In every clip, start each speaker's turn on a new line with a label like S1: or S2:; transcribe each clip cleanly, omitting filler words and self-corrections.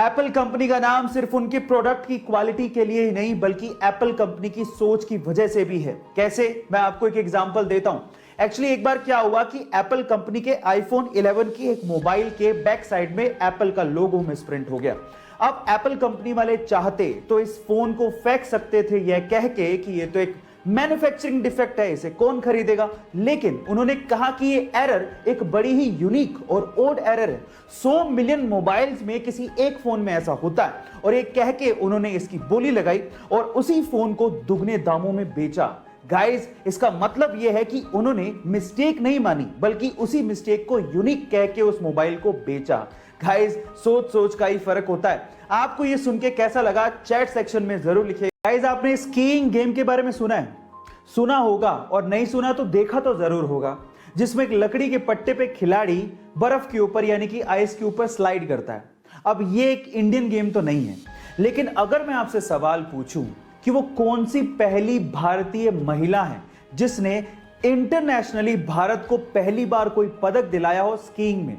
S1: Apple company का नाम सिर्फ उनके प्रोडक्ट की क्वालिटी के लिए ही नहीं बल्कि एप्पल कंपनी की सोच की वजह से भी है। कैसे, मैं आपको एक एग्जांपल देता हूं। एक्चुअली एक बार क्या हुआ कि एप्पल कंपनी के आईफोन 11 की एक मोबाइल के बैक साइड में एप्पल का लोगो मिसप्रिंट हो गया। अब एप्पल कंपनी वाले चाहते तो इस फोन को फेंक सकते थे यह कह के कि ये तो एक मैन्युफैक्चरिंग डिफेक्ट है, इसे कौन खरीदेगा। लेकिन उन्होंने कहा कि ये एरर एक बड़ी ही यूनिक और ओड एरर है। 100 मिलियन मोबाइल्स में किसी एक फोन में ऐसा होता है, और ये कह के उन्होंने इसकी बोली लगाई और उसी फोन को दुगने दामों में बेचा। गाइस, इसका मतलब यह है कि उन्होंने मिस्टेक नहीं मानी बल्कि उसी मिस्टेक को यूनिक कह के उस मोबाइल को बेचा। गाइस, सोच सोच का ही फर्क होता है। आपको ये सुन के कैसा लगा चैट सेक्शन में जरूर लिखिए। गाइस, आपने स्कीइंग गेम के बारे में सुना है? सुना होगा, और नहीं सुना तो देखा तो जरूर होगा, जिसमें एक लकड़ी के पट्टे पे खिलाड़ी बर्फ के ऊपर यानी कि आइस के ऊपर स्लाइड करता है। अब ये एक इंडियन गेम तो नहीं है, लेकिन अगर मैं आपसे सवाल पूछूं कि वो कौन सी पहली भारतीय महिला है जिसने इंटरनेशनली भारत को पहली बार कोई पदक दिलाया हो स्कीइंग में,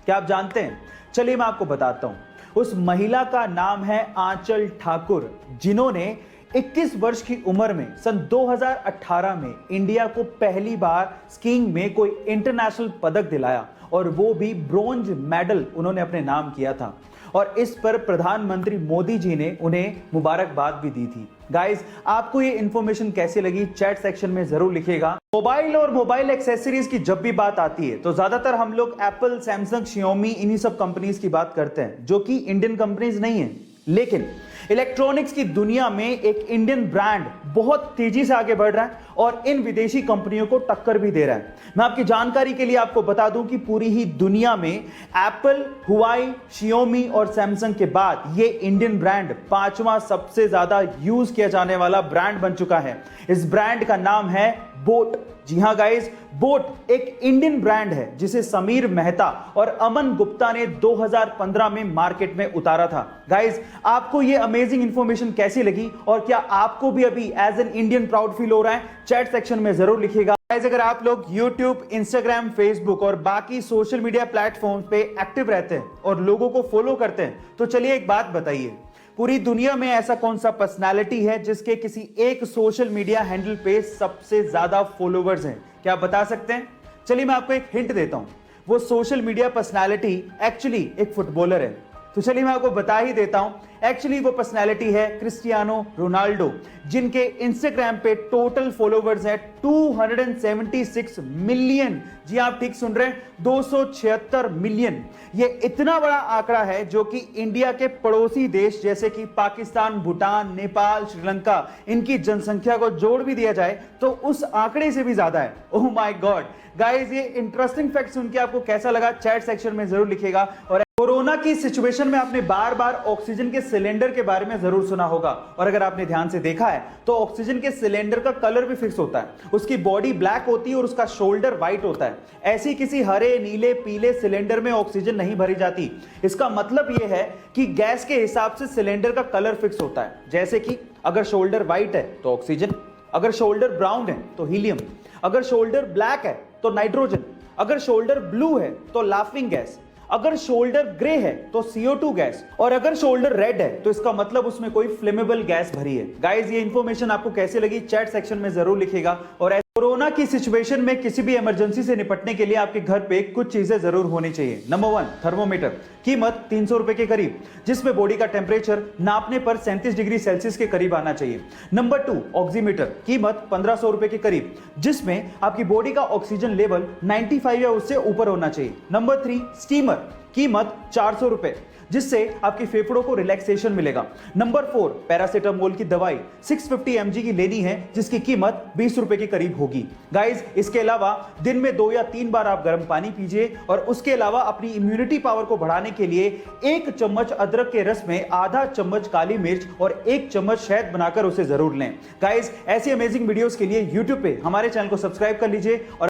S1: क्या आप जानते हैं? चलिए मैं आपको बताता हूं। उस महिला का नाम है आंचल ठाकुर, जिन्होंने 21 वर्ष की उम्र में सन 2018 में इंडिया को पहली बार स्कीइंग में कोई इंटरनेशनल पदक दिलाया, और वो भी ब्रोंज मेडल उन्होंने अपने नाम किया था। और इस पर प्रधानमंत्री मोदी जी ने उन्हें मुबारकबाद भी दी थी। गाइस, आपको ये इंफॉर्मेशन कैसी लगी चैट सेक्शन में जरूर लिखिएगा। मोबाइल और मोबाइल एक्सेसरीज की जब भी बात आती है तो ज्यादातर हम लोग एप्पल, सैमसंग, शियोमी, इन्हीं सब कंपनीज की बात करते हैं, जो कि इंडियन कंपनीज नहीं है। लेकिन इलेक्ट्रॉनिक्स की दुनिया में एक इंडियन ब्रांड बहुत तेजी से आगे बढ़ रहा है और इन विदेशी कंपनियों को टक्कर भी दे रहा है। मैं आपकी जानकारी के लिए आपको बता दूं कि पूरी ही दुनिया में एप्पल, हुआई, शियोमी और सैमसंग के बाद ये इंडियन ब्रांड 5वां सबसे ज्यादा यूज किया जाने वाला ब्रांड बन चुका है। इस ब्रांड का नाम है बोट। जी हां गाइस, बोट एक इंडियन ब्रांड है जिसे समीर मेहता और अमन गुप्ता ने 2015 में मार्केट में उतारा था। गाइस, आपको ये अमेजिंग इंफॉर्मेशन कैसी लगी और क्या आपको भी अभी as an Indian proud feel हो रहा है? चैट सेक्शन में जरूर लिखिएगा। गाइस, अगर आप लोग YouTube, Instagram, Facebook और बाकी सोशल मीडिया प्लेटफॉर्म्स पे एक्टिव रहते हैं और लोगों को फॉलो करते हैं, तो चलिए एक बात बताइए, पूरी दुनिया में ऐसा कौन सा पर्सनालिटी है जिसके किसी एक सोशल मीडिया हैंडल पे सबसे ज्यादा फॉलोवर्स हैं? क्या आप बता सकते हैं? चलिए मैं आपको एक हिंट देता हूं। वो सोशल मीडिया पर्सनालिटी एक्चुअली एक फुटबॉलर है। तो चलिए मैं आपको बता ही देता हूं। एक्चुअली वो पर्सनालिटी है क्रिस्टियानो रोनाल्डो, जिनके इंस्टाग्राम पे टोटल फॉलोवर्स है 276 मिलियन। जी आप ठीक सुन रहे हैं, 276 मिलियन। ये इतना बड़ा आंकड़ा है जो कि इंडिया के पड़ोसी देश जैसे कि पाकिस्तान, भूटान, नेपाल, श्रीलंका, इनकी जनसंख्या को जोड़ भी दिया जाए तो उस आंकड़े से भी ज्यादा है। ओह माय गॉड गाइस, ये इंटरेस्टिंग फैक्ट सुन के आपको कैसा लगा चैट सेक्शन में जरूर लिखिएगा। और कोरोना की सिचुएशन में आपने बार बार ऑक्सीजन के सिलेंडर के बारे में जरूर सुना होगा, और अगर आपने ध्यान से देखा है तो ऑक्सीजन के सिलेंडर का कलर भी फिक्स होता है। उसकी बॉडी ब्लैक होती है और उसका शोल्डर व्हाइट होता है। ऐसी किसी हरे, नीले, पीले सिलेंडर में ऑक्सीजन नहीं भरी जाती। इसका मतलब यह है कि गैस के हिसाब से सिलेंडर का कलर फिक्स होता है। जैसे कि अगर शोल्डर व्हाइट है तो ऑक्सीजन, अगर शोल्डर ब्राउन है तो हीलियम, अगर शोल्डर ब्लैक है तो नाइट्रोजन, अगर शोल्डर ब्लू है तो लाफिंग गैस, अगर शोल्डर ग्रे है तो CO2 गैस, और अगर शोल्डर रेड है तो इसका मतलब उसमें कोई फ्लेमेबल गैस भरी है। गाइस, ये इंफॉर्मेशन आपको कैसे लगी चैट सेक्शन में जरूर लिखिएगा। और कोरोना की सिचुएशन में किसी भी इमरजेंसी से निपटने के लिए आपके घर पे कुछ चीजें जरूर होनी चाहिए। नंबर 1, थर्मोमीटर, कीमत 300 रुपए के करीब, जिसमें बॉडी का टेम्परेचर नापने पर 37 डिग्री सेल्सियस के करीब आना चाहिए। नंबर 2, ऑक्सीमीटर, कीमत 1500 रुपए के करीब, जिसमें आपकी बॉडी का ऑक्सीजन लेवल 95 या उससे ऊपर होना चाहिए। नंबर 3, स्टीमर, कीमत 400 रुपए, जिससे आपके फेफड़ों को रिलैक्सेशन मिलेगा। नंबर 4, पैरासीटामोल की दवाई 650 mg की लेनी है, जिसकी कीमत 20 रुपए के करीब होगी। गाइस, इसके अलावा दिन में 2 या 3 बार आप गर्म पानी पीजिए, और उसके अलावा अपनी इम्यूनिटी पावर को बढ़ाने के लिए 1 चम्मच अदरक के रस में आधा चम्मच काली मिर्च और 1 चम्मच शहद बनाकर उसे जरूर लें। गाइस, ऐसी अमेजिंग वीडियोस के लिए YouTube पे हमारे चैनल को सब्सक्राइब कर लीजिए और